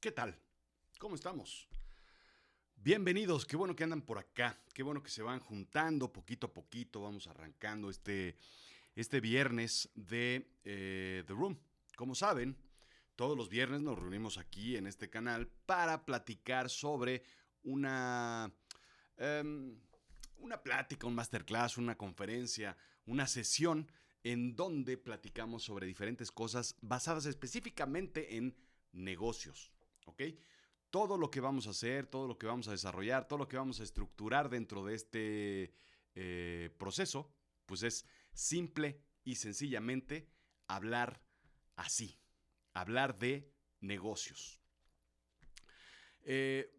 ¿Qué tal? ¿Cómo estamos? Bienvenidos, qué bueno que andan por acá, qué bueno que se van juntando poquito a poquito, vamos arrancando este viernes de The Room. Como saben, todos los viernes nos reunimos aquí en este canal para platicar sobre una, em, una plática, un masterclass, una conferencia, una sesión en donde platicamos sobre diferentes cosas basadas específicamente en negocios, ¿ok? Todo lo que vamos a hacer, todo lo que vamos a desarrollar, todo lo que vamos a estructurar dentro de este proceso, pues es simple y sencillamente hablar así, hablar de negocios. Eh,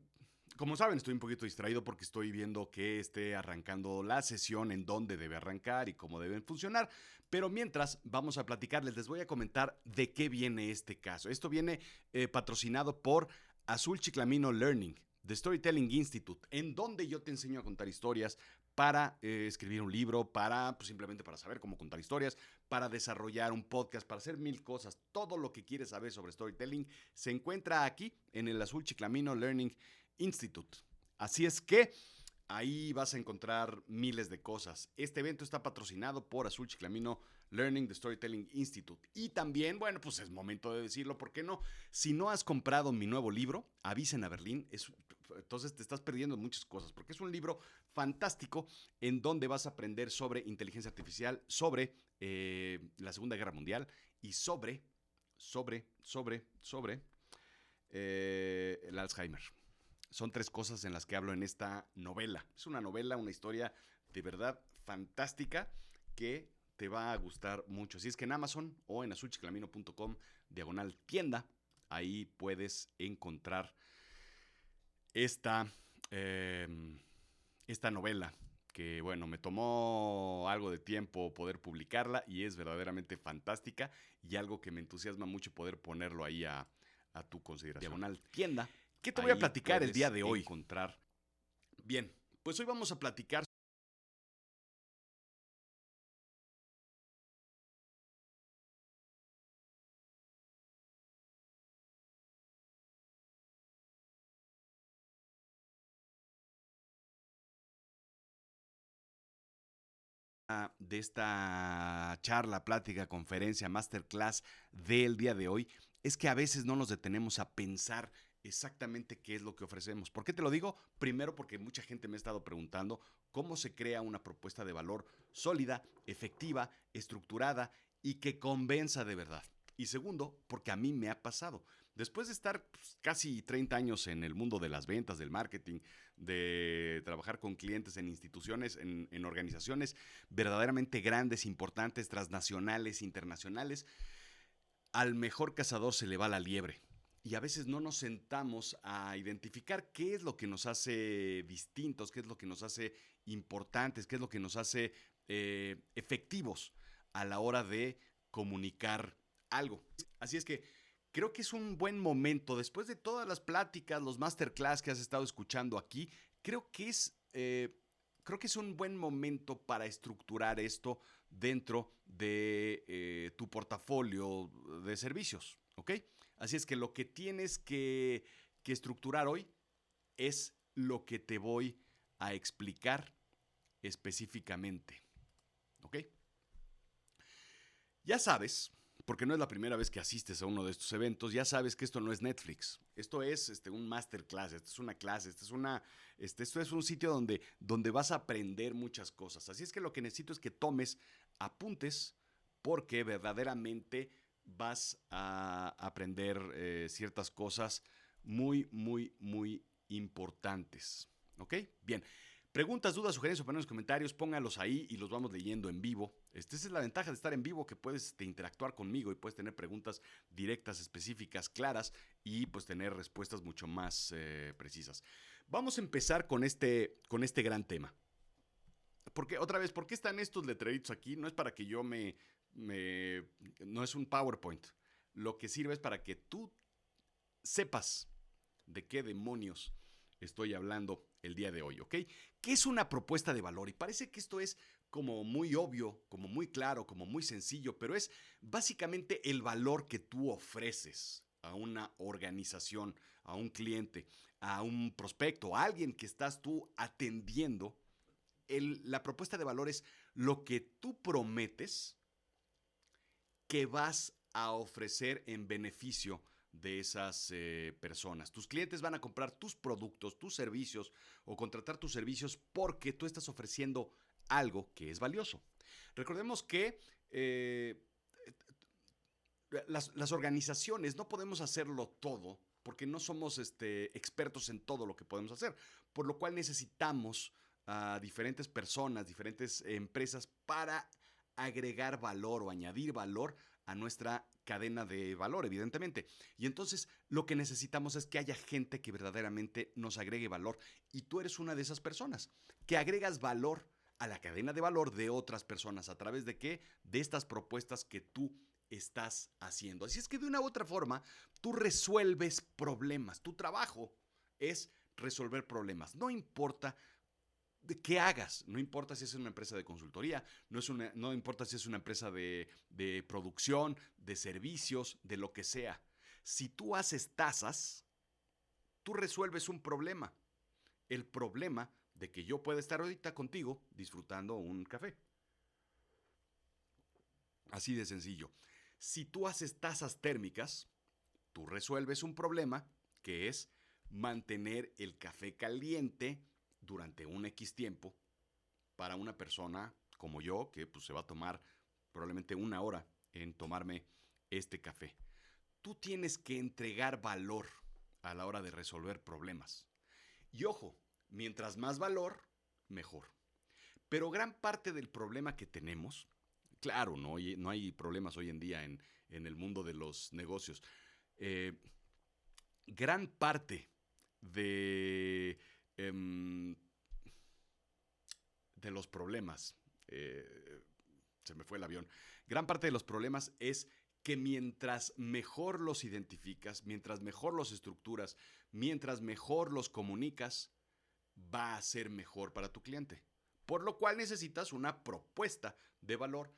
como saben, estoy un poquito distraído porque estoy viendo que esté arrancando la sesión, en dónde debe arrancar y cómo deben funcionar. Pero mientras vamos a platicarles, les voy a comentar de qué viene este caso. Esto viene patrocinado por Azul Chiclamino Learning, The Storytelling Institute, en donde yo te enseño a contar historias para escribir un libro, para pues, simplemente para saber cómo contar historias, para desarrollar un podcast, para hacer mil cosas. Todo lo que quieres saber sobre storytelling se encuentra aquí en el Azul Chiclamino Learning Institute. Así es que ahí vas a encontrar miles de cosas. Este evento está patrocinado por Azul Chiclamino Learning the Storytelling Institute. Y también, bueno, pues es momento de decirlo, ¿por qué no? Si no has comprado mi nuevo libro, Avisen a Berlín, entonces te estás perdiendo muchas cosas, porque es un libro fantástico en donde vas a aprender sobre inteligencia artificial, sobre la Segunda Guerra Mundial y sobre el Alzheimer. Son tres cosas en las que hablo en esta novela. Es una novela, una historia de verdad fantástica que te va a gustar mucho. Así es que en Amazon o en azulchiclamino.com/tienda, ahí puedes encontrar esta, eh, esta novela que, bueno, me tomó algo de tiempo poder publicarla y es verdaderamente fantástica y algo que me entusiasma mucho poder ponerlo ahí a tu consideración. Tienda. ¿Qué te voy a platicar el día de hoy? Encontrar. Bien, pues hoy vamos a platicar de esta charla, plática, conferencia, masterclass del día de hoy, es que a veces no nos detenemos a pensar exactamente qué es lo que ofrecemos. ¿Por qué te lo digo? Primero porque mucha gente me ha estado preguntando cómo se crea una propuesta de valor sólida, efectiva, estructurada y que convenza de verdad. Y segundo, porque a mí me ha pasado. Después de estar pues, casi 30 años en el mundo de las ventas, del marketing, de trabajar con clientes en instituciones, en organizaciones verdaderamente grandes, importantes, transnacionales, internacionales, al mejor cazador se le va la liebre. Y a veces no nos sentamos a identificar qué es lo que nos hace distintos, qué es lo que nos hace importantes, qué es lo que nos hace efectivos a la hora de comunicar algo. Así es que creo que es un buen momento, después de todas las pláticas, los masterclass que has estado escuchando aquí, creo que creo que es un buen momento para estructurar esto dentro de tu portafolio de servicios, ¿ok? Así es que lo que tienes que estructurar hoy es lo que te voy a explicar específicamente, ¿ok? Ya sabes, porque no es la primera vez que asistes a uno de estos eventos, ya sabes que esto no es Netflix. Esto es un masterclass, esto es una clase, esto es un sitio donde vas a aprender muchas cosas. Así es que lo que necesito es que tomes apuntes porque verdaderamente vas a aprender ciertas cosas muy, muy, muy importantes. ¿Ok? Bien. Preguntas, dudas, sugerencias, opiniones, comentarios, pónganlos ahí y los vamos leyendo en vivo. Esa es la ventaja de estar en vivo, que puedes interactuar conmigo y puedes tener preguntas directas, específicas, claras y pues tener respuestas mucho más precisas. Vamos a empezar con este gran tema. Porque, otra vez, ¿por qué están estos letreritos aquí? No es para que yo no es un PowerPoint. Lo que sirve es para que tú sepas de qué demonios estoy hablando el día de hoy, ¿ok? ¿Qué es una propuesta de valor? Y parece que esto es como muy obvio, como muy claro, como muy sencillo, pero es básicamente el valor que tú ofreces, a una organización, a un cliente, a un prospecto, a alguien que estás tú atendiendo, la propuesta de valor es lo que tú prometes que vas a ofrecer en beneficio de esas personas. Tus clientes van a comprar tus productos, tus servicios o contratar tus servicios porque tú estás ofreciendo algo que es valioso. Recordemos que las organizaciones no podemos hacerlo todo porque no somos expertos en todo lo que podemos hacer, por lo cual necesitamos a diferentes personas, diferentes empresas para agregar valor o añadir valor a nuestra cadena de valor, evidentemente. Y entonces lo que necesitamos es que haya gente que verdaderamente nos agregue valor. Y tú eres una de esas personas que agregas valor a la cadena de valor de otras personas. ¿A través de qué? De estas propuestas que tú estás haciendo. Así es que de una u otra forma, tú resuelves problemas. Tu trabajo es resolver problemas. No importa de qué hagas, no importa si es una empresa de consultoría, no importa si es una empresa de producción, de servicios, de lo que sea. Si tú haces tazas, tú resuelves un problema. El problema de que yo pueda estar ahorita contigo disfrutando un café. Así de sencillo. Si tú haces tazas térmicas, tú resuelves un problema que es mantener el café caliente durante un X tiempo para una persona como yo que pues, se va a tomar probablemente una hora en tomarme este café. Tú tienes que entregar valor a la hora de resolver problemas. Y ojo, mientras más valor, mejor. Pero gran parte del problema que tenemos, claro, no hay problemas hoy en día en el mundo de los negocios. Eh, Gran parte de, em, de los problemas, se me fue el avión, gran parte de los problemas es que mientras mejor los identificas, mientras mejor los estructuras, mientras mejor los comunicas, va a ser mejor para tu cliente. Por lo cual necesitas una propuesta de valor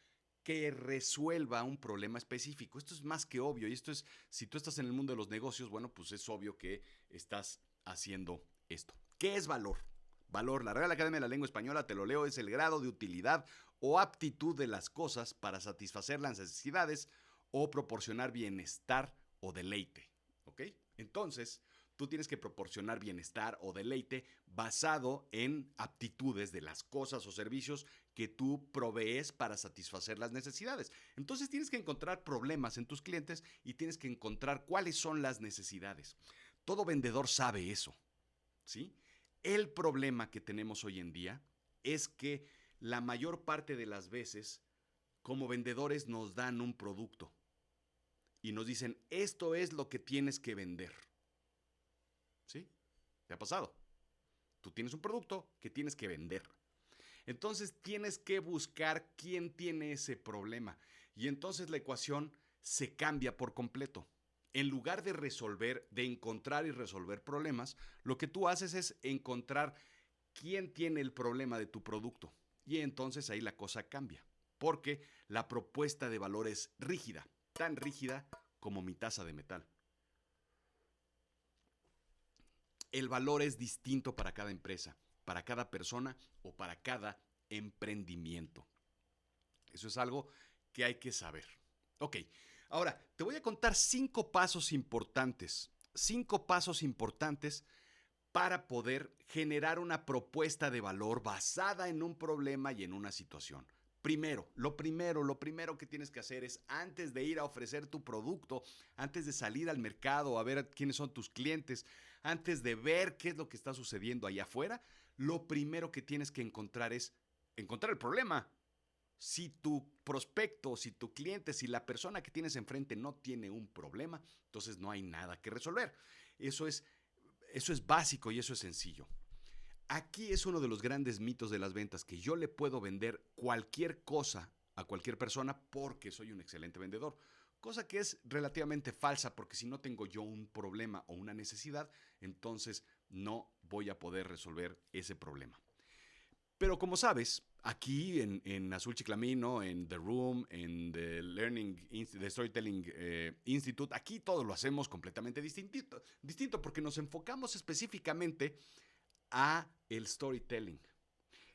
que resuelva un problema específico. Esto es más que obvio y esto es, si tú estás en el mundo de los negocios, bueno, pues es obvio que estás haciendo esto. ¿Qué es valor? Valor, la Real Academia de la Lengua Española, te lo leo, es el grado de utilidad o aptitud de las cosas para satisfacer las necesidades o proporcionar bienestar o deleite. ¿Ok? Entonces, tú tienes que proporcionar bienestar o deleite basado en aptitudes de las cosas o servicios que tú provees para satisfacer las necesidades. Entonces tienes que encontrar problemas en tus clientes y tienes que encontrar cuáles son las necesidades. Todo vendedor sabe eso, ¿sí? El problema que tenemos hoy en día es que la mayor parte de las veces, como vendedores, nos dan un producto y nos dicen, esto es lo que tienes que vender. ¿Sí? ¿Te ha pasado? Tú tienes un producto que tienes que vender. Entonces tienes que buscar quién tiene ese problema. Y entonces la ecuación se cambia por completo. En lugar de resolver, de encontrar y resolver problemas, lo que tú haces es encontrar quién tiene el problema de tu producto. Y entonces ahí la cosa cambia. Porque la propuesta de valor es rígida, tan rígida como mi taza de metal. El valor es distinto para cada empresa, para cada persona o para cada emprendimiento. Eso es algo que hay que saber. Ok, ahora te voy a contar 5 pasos importantes. 5 pasos importantes para poder generar una propuesta de valor basada en un problema y en una situación. Lo primero que tienes que hacer es antes de ir a ofrecer tu producto, antes de salir al mercado a ver quiénes son tus clientes, antes de ver qué es lo que está sucediendo allá afuera, lo primero que tienes que encontrar es encontrar el problema. Si tu prospecto, si tu cliente, si la persona que tienes enfrente no tiene un problema, entonces no hay nada que resolver. Eso es básico y eso es sencillo. Aquí es uno de los grandes mitos de las ventas, que yo le puedo vender cualquier cosa a cualquier persona porque soy un excelente vendedor. Cosa que es relativamente falsa, porque si no tengo yo un problema o una necesidad, entonces no voy a poder resolver ese problema. Pero como sabes, Aquí en Azul Chiclamino, en The Room, en The Storytelling Institute, aquí todo lo hacemos completamente distinto porque nos enfocamos específicamente a el storytelling.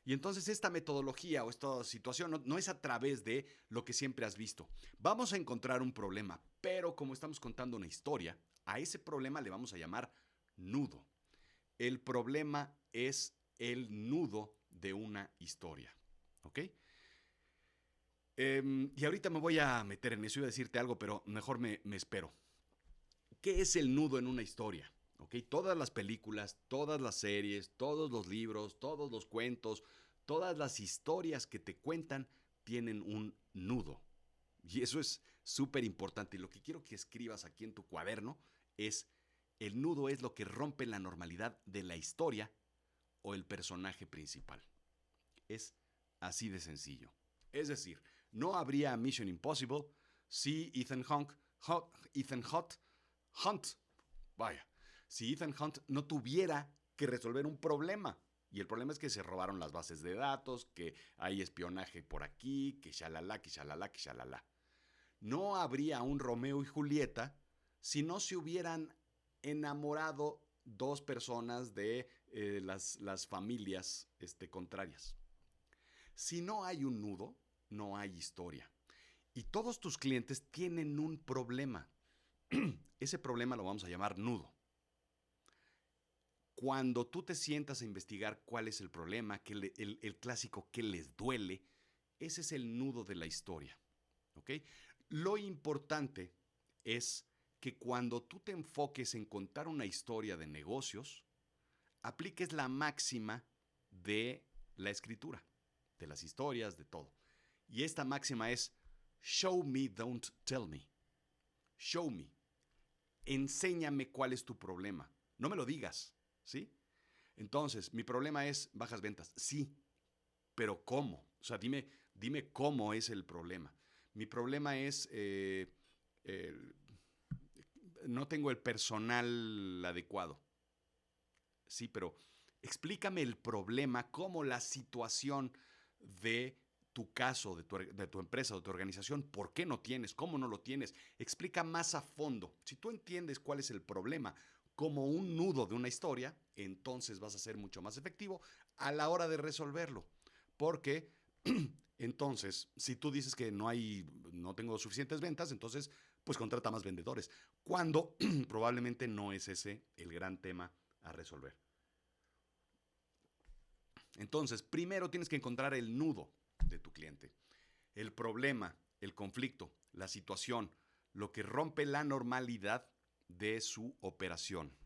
Y entonces esta metodología o esta situación no es a través de lo que siempre has visto. Vamos a encontrar un problema, pero como estamos contando una historia, a ese problema le vamos a llamar nudo. El problema es el nudo de una historia. ¿Ok? Y ahorita me voy a meter en eso. Iba a decirte algo, pero mejor me espero. ¿Qué es el nudo en una historia? ¿Ok? Todas las películas, todas las series, todos los libros, todos los cuentos, todas las historias que te cuentan tienen un nudo. Y eso es súper importante. Y lo que quiero que escribas aquí en tu cuaderno es, el nudo es lo que rompe la normalidad de la historia o el personaje principal. Es así de sencillo. Es decir, no habría Mission Impossible si Hunt, vaya, si Ethan Hunt no tuviera que resolver un problema. Y el problema es que se robaron las bases de datos, que hay espionaje por aquí, que shalala, que shalala, que shalala. No habría un Romeo y Julieta si no se hubieran enamorado dos personas de las familias contrarias. Si no hay un nudo, no hay historia. Y todos tus clientes tienen un problema. Ese problema lo vamos a llamar nudo. Cuando tú te sientas a investigar cuál es el problema, el clásico que les duele, ese es el nudo de la historia. ¿Ok? Lo importante es que cuando tú te enfoques en contar una historia de negocios, apliques la máxima de la escritura, de las historias, de todo. Y esta máxima es: show me, don't tell me. Show me. Enséñame cuál es tu problema. No me lo digas, ¿sí? Entonces, mi problema es bajas ventas. Sí, pero ¿cómo? O sea, dime cómo es el problema. Mi problema es no tengo el personal adecuado. Sí, pero explícame el problema, cómo la situación de tu caso, de tu empresa, de tu organización, por qué no tienes, cómo no lo tienes. Explica más a fondo. Si tú entiendes cuál es el problema como un nudo de una historia, entonces vas a ser mucho más efectivo a la hora de resolverlo. Porque entonces, si tú dices que no tengo suficientes ventas, entonces pues contrata más vendedores. Cuando probablemente no es ese el gran tema a resolver. Entonces, primero tienes que encontrar el nudo de tu cliente, el problema, el conflicto, la situación, lo que rompe la normalidad de su operación.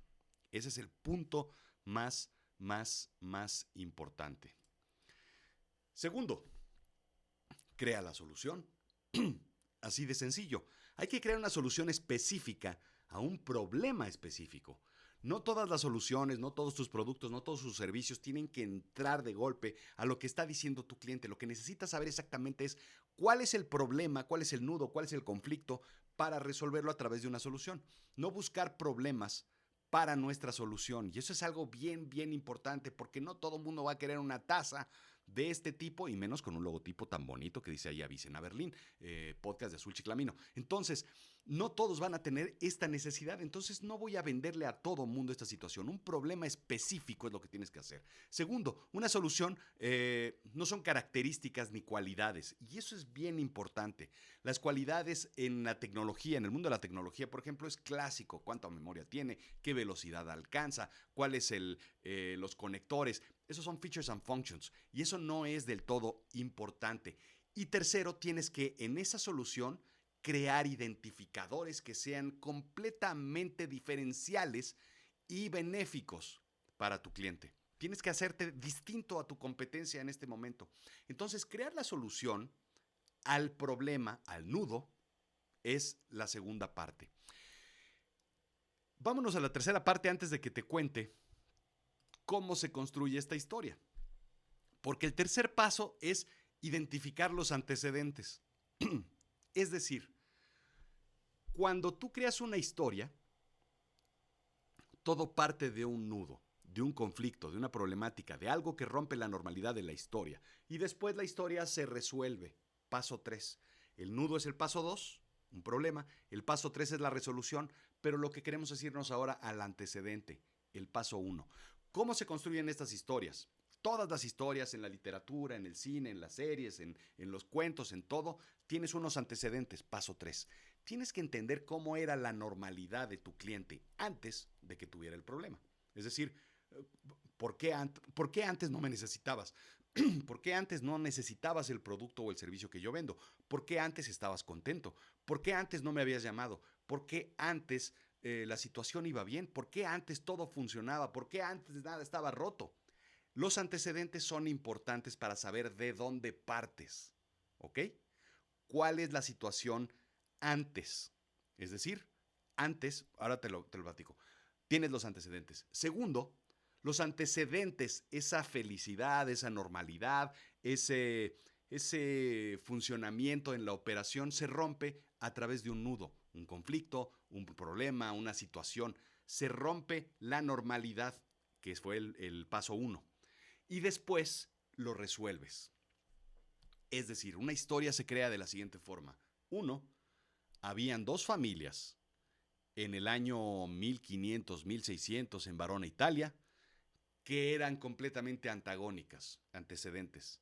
Ese es el punto más importante. Segundo, crea la solución. Así de sencillo. Hay que crear una solución específica a un problema específico. No todas las soluciones, no todos tus productos, no todos sus servicios tienen que entrar de golpe a lo que está diciendo tu cliente. Lo que necesitas saber exactamente es cuál es el problema, cuál es el nudo, cuál es el conflicto para resolverlo a través de una solución. No buscar problemas para nuestra solución. Y eso es algo bien importante, porque no todo el mundo va a querer una taza de este tipo, y menos con un logotipo tan bonito que dice ahí Avisen a Berlín, podcast de Azul Chiclamino. Entonces, no todos van a tener esta necesidad, entonces no voy a venderle a todo mundo esta situación. Un problema específico es lo que tienes que hacer. Segundo, una solución no son características ni cualidades, y eso es bien importante. Las cualidades en la tecnología, en el mundo de la tecnología, por ejemplo, es clásico: cuánta memoria tiene, qué velocidad alcanza, cuáles los conectores. Esos son features and functions, y eso no es del todo importante. Y tercero, tienes que en esa solución crear identificadores que sean completamente diferenciales y benéficos para tu cliente. Tienes que hacerte distinto a tu competencia en este momento. Entonces, crear la solución al problema, al nudo, es la segunda parte. Vámonos a la tercera parte antes de que te cuente cómo se construye esta historia. Porque el tercer paso es identificar los antecedentes. Es decir, cuando tú creas una historia, todo parte de un nudo. de un conflicto, de una problemática, de algo que rompe la normalidad de la historia. Y después la historia se resuelve. Paso 3. El nudo es el paso 2, un problema. El paso 3 es la resolución, pero lo que queremos es irnos ahora al antecedente, el paso 1. ¿Cómo se construyen estas historias? Todas las historias en la literatura, en el cine, en las series, en los cuentos, en todo, tienes unos antecedentes. Paso 3. Tienes que entender cómo era la normalidad de tu cliente antes de que tuviera el problema. Es decir, ¿por qué antes no me necesitabas? ¿Por qué antes no necesitabas el producto o el servicio que yo vendo? ¿Por qué antes estabas contento? ¿Por qué antes no me habías llamado? ¿Por qué antes la situación iba bien? ¿Por qué antes todo funcionaba? ¿Por qué antes nada estaba roto? Los antecedentes son importantes para saber de dónde partes, ¿ok? ¿Cuál es la situación antes? Es decir, antes, ahora te lo platico, tienes los antecedentes. Segundo, los antecedentes, esa felicidad, esa normalidad, ese funcionamiento en la operación se rompe a través de un nudo, un conflicto, un problema, una situación. Se rompe la normalidad, que fue el paso 1. Y después lo resuelves. Es decir, una historia se crea de la siguiente forma. Uno, habían dos familias en el año 1500, 1600 en Verona, Italia, que eran completamente antagónicas, antecedentes.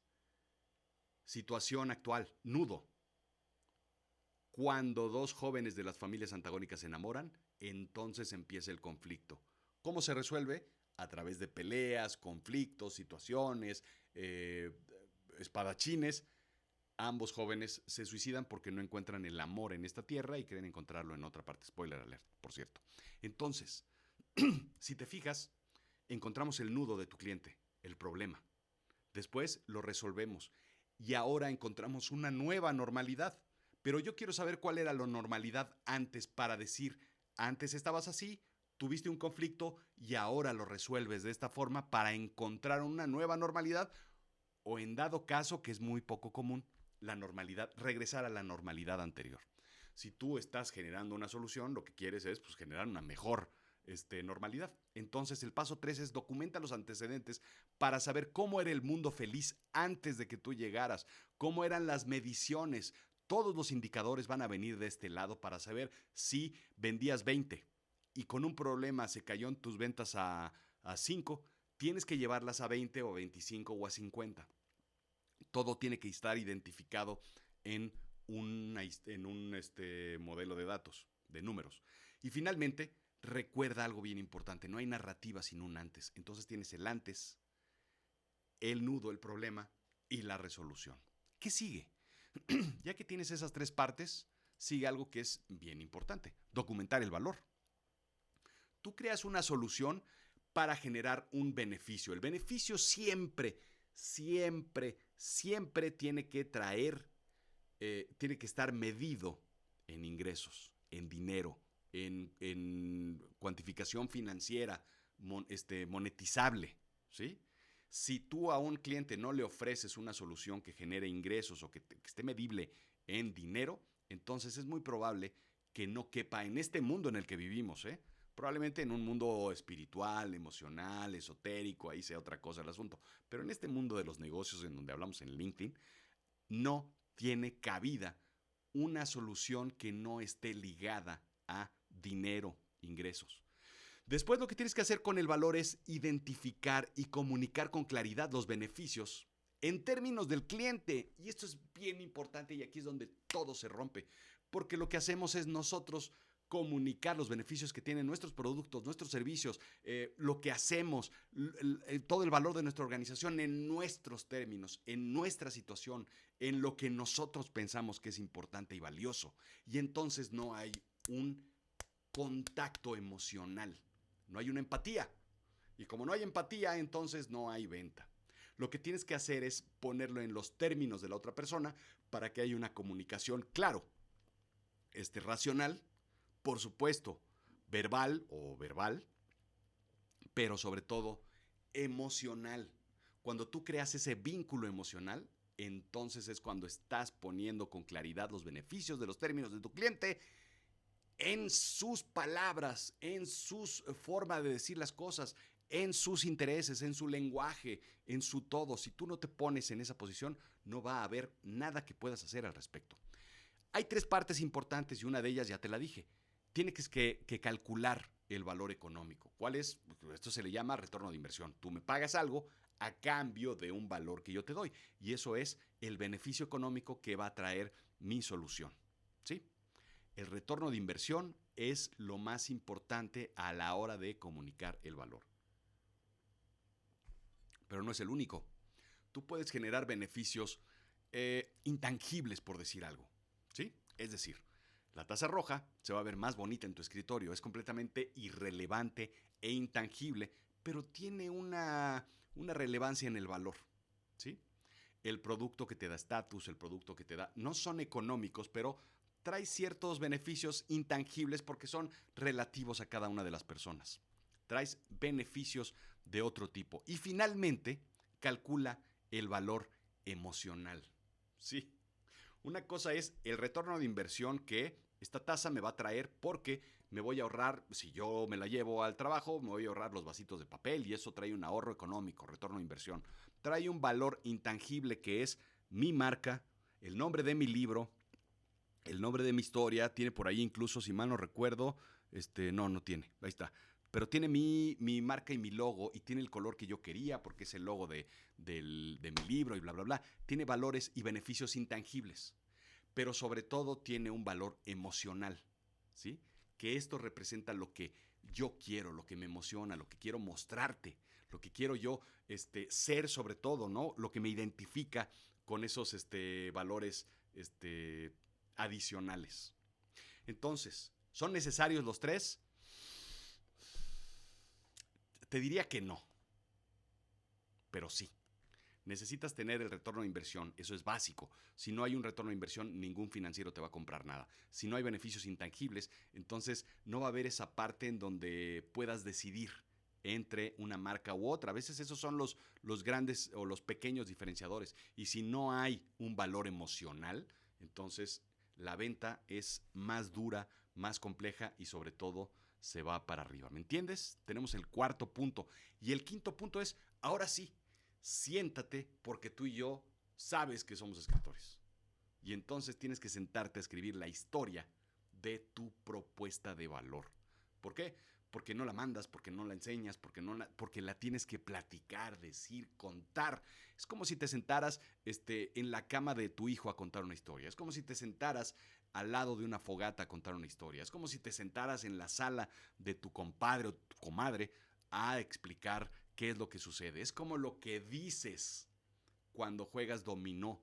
Situación actual, nudo. Cuando dos jóvenes de las familias antagónicas se enamoran, entonces empieza el conflicto. ¿Cómo se resuelve? A través de peleas, conflictos, situaciones, espadachines. Ambos jóvenes se suicidan porque no encuentran el amor en esta tierra y quieren encontrarlo en otra parte. Spoiler alert, por cierto. Entonces, si te fijas, encontramos el nudo de tu cliente, el problema. Después lo resolvemos y ahora encontramos una nueva normalidad. Pero yo quiero saber cuál era la normalidad antes para decir, antes estabas así, tuviste un conflicto y ahora lo resuelves de esta forma para encontrar una nueva normalidad o en dado caso, que es muy poco común, la normalidad, regresar a la normalidad anterior. Si tú estás generando una solución, lo que quieres es pues, generar una mejor normalidad. Entonces el paso 3 es documenta los antecedentes para saber cómo era el mundo feliz antes de que tú llegaras, cómo eran las mediciones. Todos los indicadores van a venir de este lado para saber si vendías 20 y con un problema se cayó en tus ventas a 5, tienes que llevarlas a 20 o 25 o a 50. Todo tiene que estar identificado en un modelo de datos, de números. Y finalmente, recuerda algo bien importante, no hay narrativa sin un antes. Entonces tienes el antes, el nudo, el problema y la resolución. ¿Qué sigue? Ya que tienes esas tres partes, sigue algo que es bien importante, documentar el valor. Tú creas una solución para generar un beneficio. El beneficio siempre, siempre, siempre tiene que tiene que estar medido en ingresos, en dinero, en cuantificación financiera, monetizable, ¿sí? Si tú a un cliente no le ofreces una solución que genere ingresos o que esté medible en dinero, entonces es muy probable que no quepa en este mundo en el que vivimos, ¿eh? Probablemente en un mundo espiritual, emocional, esotérico, ahí sea otra cosa el asunto. Pero en este mundo de los negocios en donde hablamos en LinkedIn, no tiene cabida una solución que no esté ligada a dinero, ingresos. Después lo que tienes que hacer con el valor es identificar y comunicar con claridad los beneficios en términos del cliente. Y esto es bien importante y aquí es donde todo se rompe. Porque lo que hacemos es nosotros comunicar los beneficios que tienen nuestros productos, nuestros servicios, lo que hacemos, todo el valor de nuestra organización en nuestros términos, en nuestra situación, en lo que nosotros pensamos que es importante y valioso. Y entonces no hay un contacto emocional, no hay una empatía. Y como no hay empatía, entonces no hay venta. Lo que tienes que hacer es ponerlo en los términos de la otra persona para que haya una comunicación, claro, racional, por supuesto, verbal, pero sobre todo emocional. Cuando tú creas ese vínculo emocional, entonces es cuando estás poniendo con claridad los beneficios de los términos de tu cliente en sus palabras, en su forma de decir las cosas, en sus intereses, en su lenguaje, en su todo. Si tú no te pones en esa posición, no va a haber nada que puedas hacer al respecto. Hay tres partes importantes y una de ellas ya te la dije. Tienes que calcular el valor económico. ¿Cuál es? Esto se le llama retorno de inversión. Tú me pagas algo a cambio de un valor que yo te doy. Y eso es el beneficio económico que va a traer mi solución. ¿Sí? El retorno de inversión es lo más importante a la hora de comunicar el valor. Pero no es el único. Tú puedes generar beneficios intangibles, por decir algo. ¿Sí? Es decir, la taza roja se va a ver más bonita en tu escritorio, es completamente irrelevante e intangible, pero tiene una relevancia en el valor. ¿Sí? El producto que te da estatus, el producto que te da, no son económicos, pero trae ciertos beneficios intangibles porque son relativos a cada una de las personas. Traes beneficios de otro tipo. Y finalmente, calcula el valor emocional. Sí. Una cosa es el retorno de inversión que esta tasa me va a traer porque me voy a ahorrar, si yo me la llevo al trabajo, me voy a ahorrar los vasitos de papel y eso trae un ahorro económico, retorno de inversión. Trae un valor intangible que es mi marca, el nombre de mi libro, el nombre de mi historia, tiene por ahí incluso, si mal no recuerdo, no tiene, ahí está. Pero tiene mi marca y mi logo y tiene el color que yo quería porque es el logo de mi libro y bla, bla, bla. Tiene valores y beneficios intangibles, pero sobre todo tiene un valor emocional, ¿sí? Que esto representa lo que yo quiero, lo que me emociona, lo que quiero mostrarte, lo que quiero yo ser sobre todo, ¿no? Lo que me identifica con esos valores adicionales. Entonces, ¿son necesarios los tres? Te diría que no, pero sí. Necesitas tener el retorno de inversión, eso es básico. Si no hay un retorno de inversión, ningún financiero te va a comprar nada. Si no hay beneficios intangibles, entonces no va a haber esa parte en donde puedas decidir entre una marca u otra. A veces esos son los grandes o los pequeños diferenciadores. Y si no hay un valor emocional, entonces la venta es más dura, más compleja y sobre todo se va para arriba. ¿Me entiendes? Tenemos el cuarto punto. Y el quinto punto es, ahora sí, siéntate porque tú y yo sabes que somos escritores. Y entonces tienes que sentarte a escribir la historia de tu propuesta de valor. ¿Por qué? Porque no la mandas, porque no la enseñas, porque la tienes que platicar, decir, contar. Es como si te sentaras en la cama de tu hijo a contar una historia. Es como si te sentaras al lado de una fogata a contar una historia. Es como si te sentaras en la sala de tu compadre o tu comadre a explicar qué es lo que sucede. Es como lo que dices cuando juegas dominó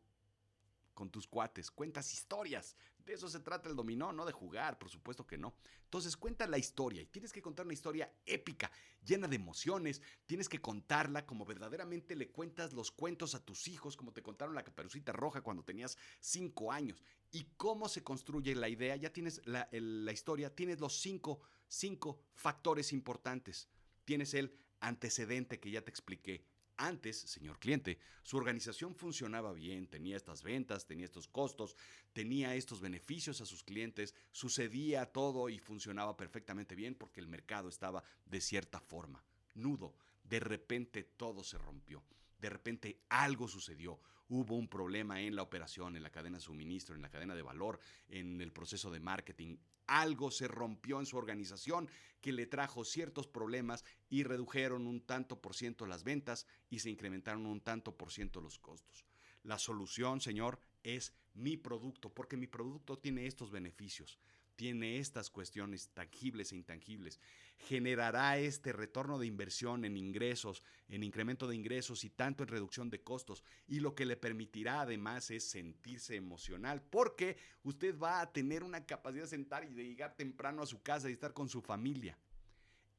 con tus cuates, cuentas historias. De eso se trata el dominó, no de jugar, por supuesto que no. Entonces cuenta la historia y tienes que contar una historia épica, llena de emociones. Tienes que contarla como verdaderamente le cuentas los cuentos a tus hijos, como te contaron la Caperucita Roja cuando tenías 5 años. Y cómo se construye la idea, ya tienes la historia, tienes los cinco factores importantes. Tienes el antecedente que ya te expliqué, antes, señor cliente, su organización funcionaba bien, tenía estas ventas, tenía estos costos, tenía estos beneficios a sus clientes, sucedía todo y funcionaba perfectamente bien porque el mercado estaba de cierta forma. Nudo, de repente todo se rompió. De repente algo sucedió, hubo un problema en la operación, en la cadena de suministro, en la cadena de valor, en el proceso de marketing. Algo se rompió en su organización que le trajo ciertos problemas y redujeron un tanto por ciento las ventas y se incrementaron un tanto por ciento los costos. La solución, señor, es mi producto, porque mi producto tiene estos beneficios, tiene estas cuestiones tangibles e intangibles. Generará este retorno de inversión en ingresos, en incremento de ingresos y tanto en reducción de costos. Y lo que le permitirá además es sentirse emocional, porque usted va a tener una capacidad de sentar y de llegar temprano a su casa y estar con su familia.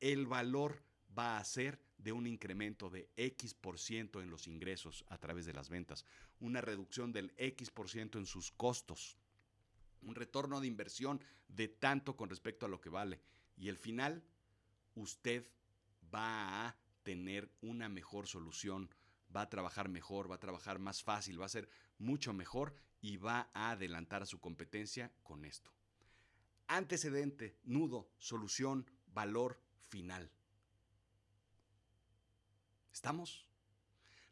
El valor va a ser de un incremento de X% en los ingresos a través de las ventas, una reducción del X% en sus costos, un retorno de inversión de tanto con respecto a lo que vale. Y al final, usted va a tener una mejor solución, va a trabajar mejor, va a trabajar más fácil, va a ser mucho mejor y va a adelantar a su competencia con esto. Antecedente, nudo, solución, valor, final. ¿Estamos?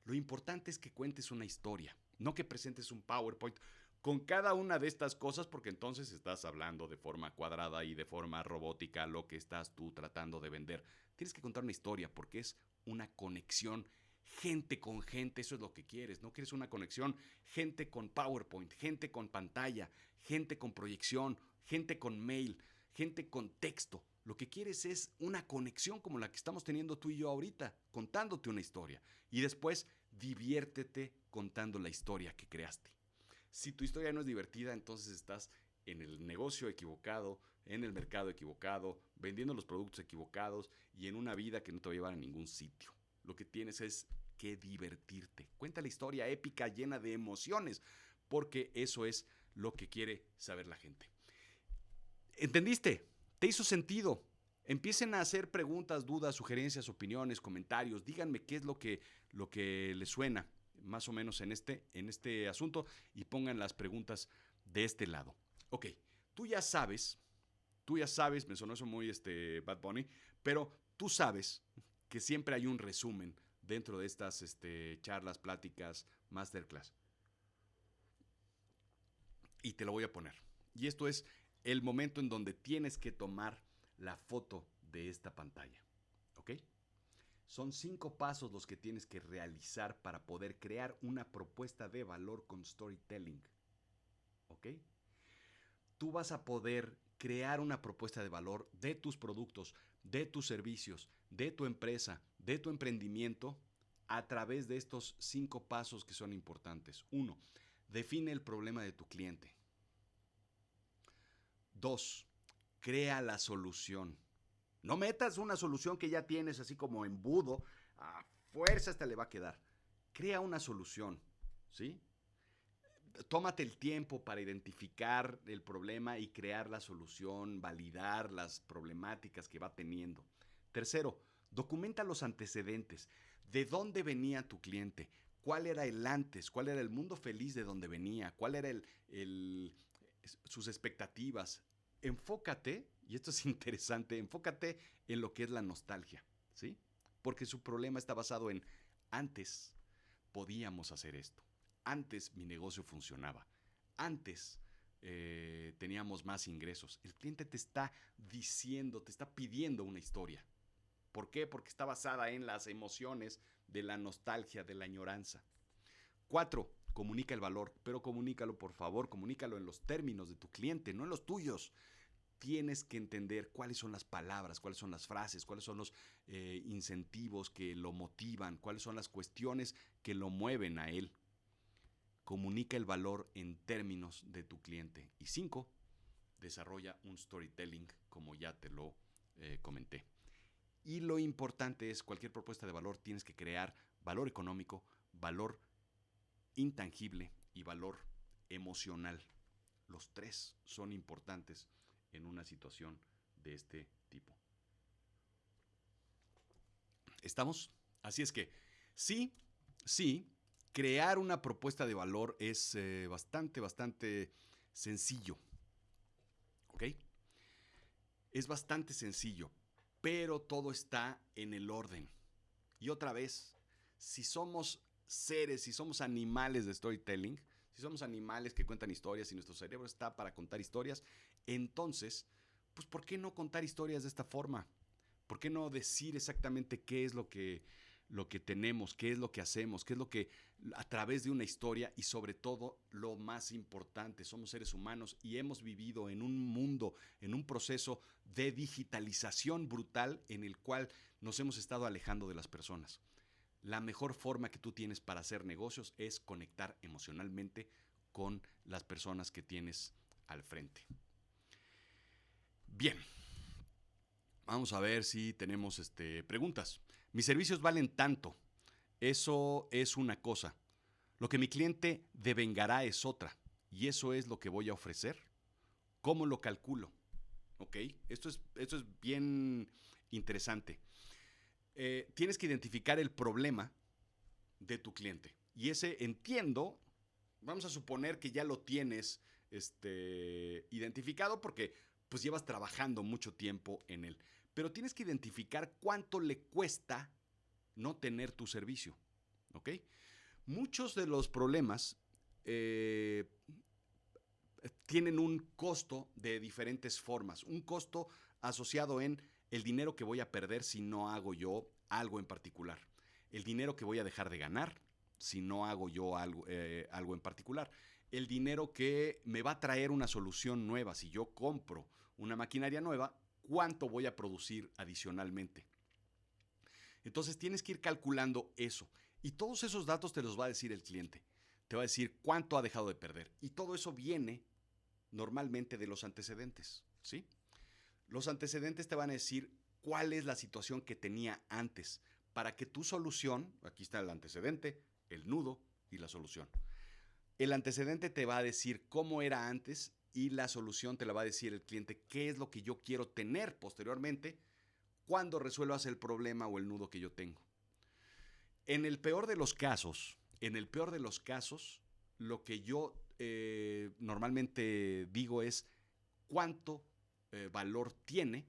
Lo importante es que cuentes una historia, no que presentes un PowerPoint con cada una de estas cosas, porque entonces estás hablando de forma cuadrada y de forma robótica lo que estás tú tratando de vender. Tienes que contar una historia porque es una conexión gente con gente, eso es lo que quieres. No quieres una conexión gente con PowerPoint, gente con pantalla, gente con proyección, gente con mail, gente con texto. Lo que quieres es una conexión como la que estamos teniendo tú y yo ahorita, contándote una historia. Y después diviértete contando la historia que creaste. Si tu historia no es divertida, entonces estás en el negocio equivocado, en el mercado equivocado, vendiendo los productos equivocados y en una vida que no te va a llevar a ningún sitio. Lo que tienes es que divertirte. Cuenta la historia épica llena de emociones, porque eso es lo que quiere saber la gente. ¿Entendiste? ¿Te hizo sentido? Empiecen a hacer preguntas, dudas, sugerencias, opiniones, comentarios. Díganme qué es lo que les suena más o menos en este asunto y pongan las preguntas de este lado. Ok, tú ya sabes, me sonó eso muy Bad Bunny, pero tú sabes que siempre hay un resumen dentro de estas charlas, pláticas, masterclass. Y te lo voy a poner. Y esto es el momento en donde tienes que tomar la foto de esta pantalla. ¿Ok? Son 5 pasos los que tienes que realizar para poder crear una propuesta de valor con storytelling. ¿Ok? Tú vas a poder crear una propuesta de valor de tus productos, de tus servicios, de tu empresa, de tu emprendimiento a través de estos 5 pasos que son importantes. 1. Define el problema de tu cliente. 2. Crea la solución. No metas una solución que ya tienes así como embudo, a fuerza hasta le va a quedar. Crea una solución, ¿sí? Tómate el tiempo para identificar el problema y crear la solución, validar las problemáticas que va teniendo. Tercero, documenta los antecedentes. ¿De dónde venía tu cliente? ¿Cuál era el antes? ¿Cuál era el mundo feliz de donde venía? ¿Cuál era sus expectativas? Enfócate, y esto es interesante, enfócate en lo que es la nostalgia, ¿sí? Porque su problema está basado en antes podíamos hacer esto. Antes mi negocio funcionaba. Antes teníamos más ingresos. El cliente te está diciendo, te está pidiendo una historia. ¿Por qué? Porque está basada en las emociones de la nostalgia, de la añoranza. 4. Comunica el valor, pero comunícalo por favor, comunícalo en los términos de tu cliente, no en los tuyos. Tienes que entender cuáles son las palabras, cuáles son las frases, cuáles son los incentivos que lo motivan, cuáles son las cuestiones que lo mueven a él. Comunica el valor en términos de tu cliente. Y 5, desarrolla un storytelling, como ya te lo comenté. Y lo importante es, cualquier propuesta de valor tienes que crear valor económico, valor intangible y valor emocional. Los 3 son importantes en una situación de este tipo. ¿Estamos? Así es que sí, crear una propuesta de valor es bastante sencillo. ¿Ok? Es bastante sencillo, pero todo está en el orden. Y otra vez, si somos seres, si somos animales de storytelling, si somos animales que cuentan historias y nuestro cerebro está para contar historias, entonces, pues ¿por qué no contar historias de esta forma? ¿Por qué no decir exactamente qué es lo que tenemos, qué es lo que hacemos, qué es lo que a través de una historia y sobre todo lo más importante, somos seres humanos y hemos vivido en un mundo, en un proceso de digitalización brutal en el cual nos hemos estado alejando de las personas. La mejor forma que tú tienes para hacer negocios es conectar emocionalmente con las personas que tienes al frente. Bien, vamos a ver si tenemos preguntas. Mis servicios valen tanto. Eso es una cosa. Lo que mi cliente devengará es otra. Y eso es lo que voy a ofrecer. ¿Cómo lo calculo? ¿Ok? Esto es bien interesante. Tienes que identificar el problema de tu cliente. Y ese entiendo, vamos a suponer que ya lo tienes identificado porque pues llevas trabajando mucho tiempo en él. Pero tienes que identificar cuánto le cuesta no tener tu servicio. ¿Ok? Muchos de los problemas tienen un costo de diferentes formas. Un costo asociado en el dinero que voy a perder si no hago yo algo en particular. El dinero que voy a dejar de ganar si no hago yo algo en particular. El dinero que me va a traer una solución nueva. Si yo compro una maquinaria nueva, ¿cuánto voy a producir adicionalmente? Entonces tienes que ir calculando eso. Y todos esos datos te los va a decir el cliente. Te va a decir cuánto ha dejado de perder. Y todo eso viene normalmente de los antecedentes, ¿sí? Los antecedentes te van a decir cuál es la situación que tenía antes para que tu solución, aquí está el antecedente, el nudo y la solución. El antecedente te va a decir cómo era antes y la solución te la va a decir el cliente qué es lo que yo quiero tener posteriormente cuando resuelvas el problema o el nudo que yo tengo. En el peor de los casos, lo que yo normalmente digo es cuánto valor tiene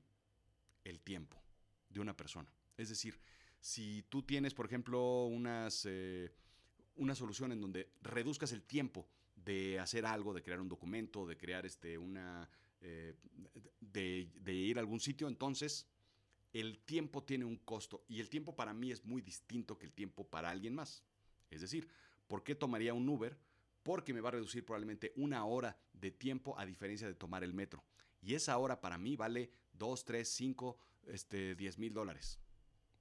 el tiempo de una persona. Es decir, si tú tienes, por ejemplo, una solución en donde reduzcas el tiempo de hacer algo, de crear un documento, de crear de ir a algún sitio, entonces el tiempo tiene un costo y el tiempo para mí es muy distinto que el tiempo para alguien más. Es decir, ¿por qué tomaría un Uber? Porque me va a reducir probablemente 1 hora de tiempo a diferencia de tomar el metro. Y esa hora para mí vale 2, 3, 5, $10,000.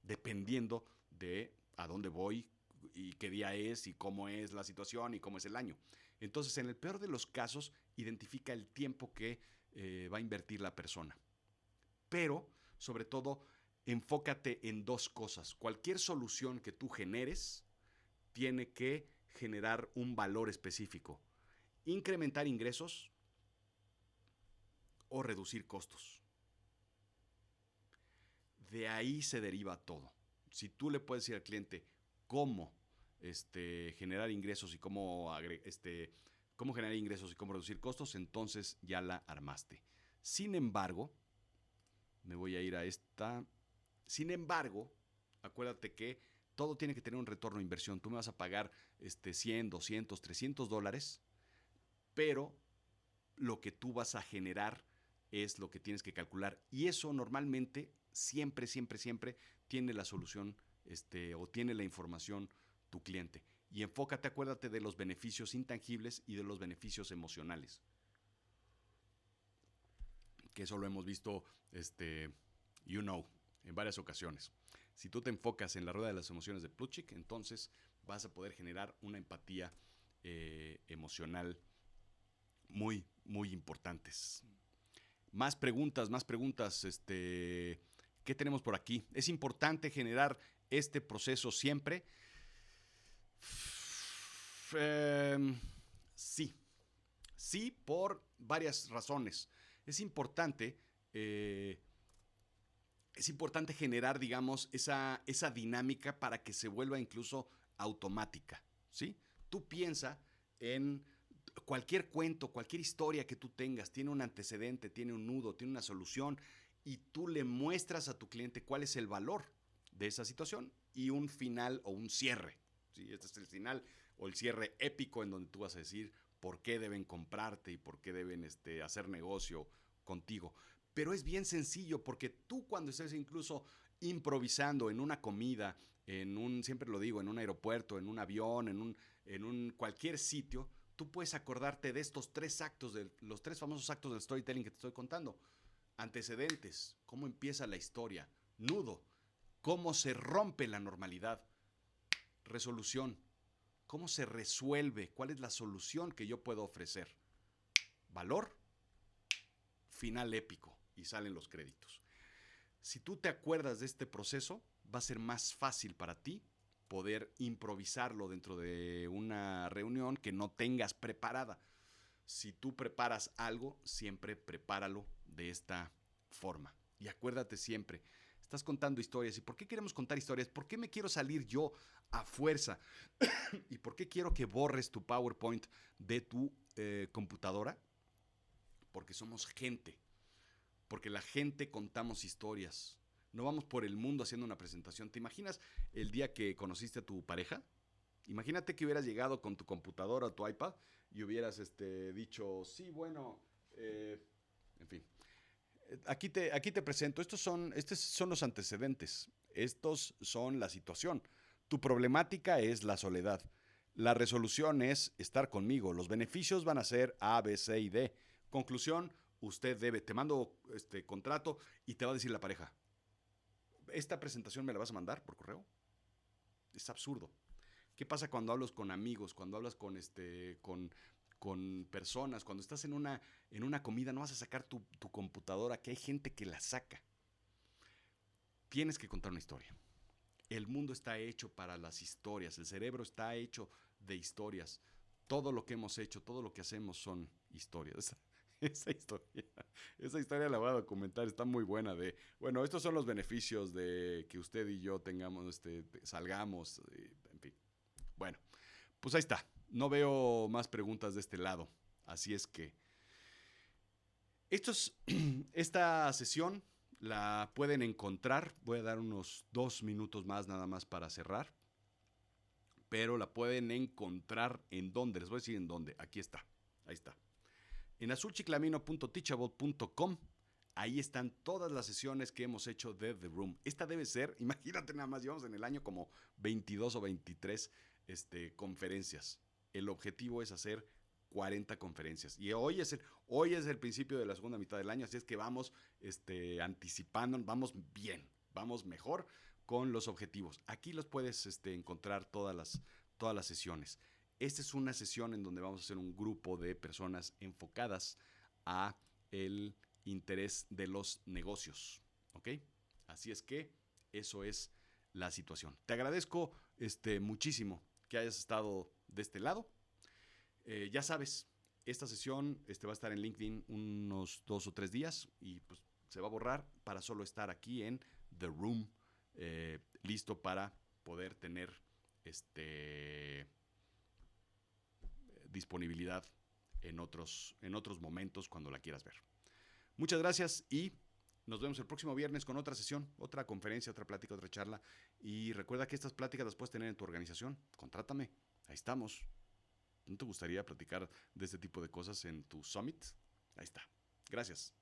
Dependiendo de a dónde voy y qué día es y cómo es la situación y cómo es el año. Entonces, en el peor de los casos, identifica el tiempo que va a invertir la persona. Pero, sobre todo, enfócate en dos cosas. Cualquier solución que tú generes tiene que generar un valor específico. Incrementar ingresos o reducir costos. De ahí se deriva todo. Si tú le puedes decir al cliente cómo generar ingresos y cómo generar ingresos y cómo reducir costos, entonces ya la armaste. Sin embargo, me voy a ir a esta. Sin embargo, acuérdate que todo tiene que tener un retorno de inversión. Tú me vas a pagar 100, 200, $300, pero lo que tú vas a generar es lo que tienes que calcular. Y eso normalmente, siempre, siempre, siempre tiene la solución o tiene la información tu cliente. Y enfócate, acuérdate de los beneficios intangibles y de los beneficios emocionales. Que eso lo hemos visto, en varias ocasiones. Si tú te enfocas en la rueda de las emociones de Plutchik, entonces vas a poder generar una empatía emocional muy, muy importantes. Más preguntas, más preguntas. ¿Qué tenemos por aquí? ¿Es importante generar este proceso siempre? Sí. Sí, por varias razones. Es importante, eh, es importante generar, digamos, esa dinámica para que se vuelva incluso automática, ¿sí? Tú piensa en cualquier cuento, cualquier historia que tú tengas, tiene un antecedente, tiene un nudo, tiene una solución, y tú le muestras a tu cliente cuál es el valor de esa situación y un final o un cierre. ¿Sí? Este es el final o el cierre épico en donde tú vas a decir por qué deben comprarte y por qué deben hacer negocio contigo. Pero es bien sencillo porque tú cuando estés incluso improvisando en una comida, siempre lo digo, en un aeropuerto, en un avión, en un cualquier sitio, tú puedes acordarte de estos los tres famosos actos del storytelling que te estoy contando. Antecedentes, cómo empieza la historia. Nudo, cómo se rompe la normalidad. Resolución, cómo se resuelve, cuál es la solución que yo puedo ofrecer. Valor, final épico, y salen los créditos. Si tú te acuerdas de este proceso, va a ser más fácil para ti poder improvisarlo dentro de una reunión que no tengas preparada. Si tú preparas algo, siempre prepáralo de esta forma. Y acuérdate siempre, estás contando historias. ¿Y por qué queremos contar historias? ¿Por qué me quiero salir yo a fuerza? ¿Y por qué quiero que borres tu PowerPoint de tu computadora? Porque somos gente. Porque la gente contamos historias. no vamos por el mundo haciendo una presentación. ¿Te imaginas el día que conociste a tu pareja? Imagínate que hubieras llegado con tu computadora o tu iPad y hubieras dicho, sí, bueno, eh, en fin. Aquí te presento, estos son los antecedentes, estos son la situación. Tu problemática es la soledad. La resolución es estar conmigo. Los beneficios van a ser A, B, C y D. Conclusión, usted debe, te mando este contrato y te va a decir la pareja, ¿esta presentación me la vas a mandar por correo? Es absurdo. ¿Qué pasa cuando hablas con amigos, cuando hablas con personas, cuando estás en una comida, no vas a sacar tu computadora, que hay gente que la saca? Tienes que contar una historia. El mundo está hecho para las historias, el cerebro está hecho de historias. Todo lo que hemos hecho, todo lo que hacemos son historias. Esa historia, esa historia la voy a documentar, está muy buena bueno, estos son los beneficios de que usted y yo tengamos, salgamos, en fin. Bueno, pues ahí está. No veo más preguntas de este lado. Así es que estos, esta sesión la pueden encontrar. Voy a dar unos 2 minutos más nada más para cerrar. Pero la pueden encontrar en dónde. Les voy a decir en dónde. Aquí está. Ahí está. En azulchiclamino.teachable.com. Ahí están todas las sesiones que hemos hecho de The Room. Esta debe ser, imagínate nada más, llevamos en el año como 22 o 23 conferencias. El objetivo es hacer 40 conferencias. Y hoy es el principio de la segunda mitad del año, así es que vamos anticipando, vamos bien, vamos mejor con los objetivos. Aquí los puedes encontrar todas las sesiones. Esta es una sesión en donde vamos a hacer un grupo de personas enfocadas a el interés de los negocios. ¿Ok? Así es que eso es la situación. Te agradezco muchísimo que hayas estado de este lado. Ya sabes, esta sesión va a estar en LinkedIn unos 2 o 3 días y pues se va a borrar para solo estar aquí en The Room, listo para poder tener disponibilidad en otros momentos cuando la quieras ver. Muchas gracias y nos vemos el próximo viernes con otra sesión, otra conferencia, otra plática, otra charla. Y recuerda que estas pláticas las puedes tener en tu organización. Contrátame. Ahí estamos. ¿No te gustaría platicar de este tipo de cosas en tu summit? Ahí está. Gracias.